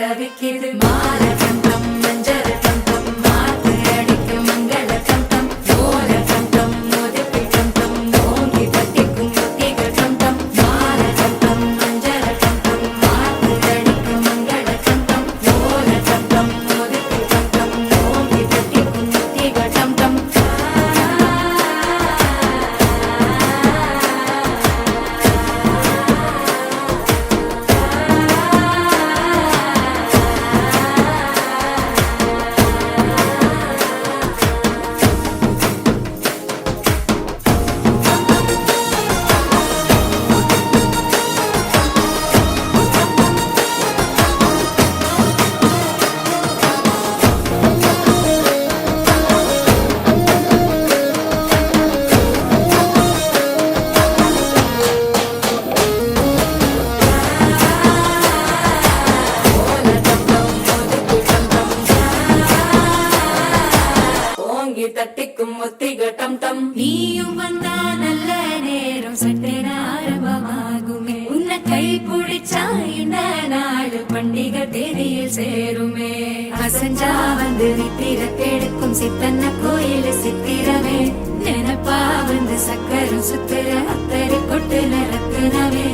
தவிக்குது மால கண்டம் மஞ்சள் கண்டம் மாத்து அடிக்க மங்கள கண்டம் ஓல கண்டம் மோதிப்பி கண்டம் ஓங்கி தட்டிக்கும் முத்திக கண்டம் மால கண்டம் மஞ்சள் கண்டம் மாத்து அடிக்க மங்கள கண்டம் ஓல கண்டம் மோதிப்பி கண்டம் ஓங்கி தட்டிக்கும் முத்திக கண்டம் தட்டிக்கும் முத்திக டம் டம் நீயும் வந்தா நல்ல நேரம் சட்டென ஆரம்பமாகுமே உன்னை கை பிடிச்சா இந்த நாள் பண்டிகை தேதியில் சேருமே அசஞ்சா வந்து நித்திர கெடுக்கும் சித்தன்ன கோயில் சித்திரமே நினப்பா வந்து சக்கரம் சுத்துற அத்தரு கொட்டுல ரத்தினமே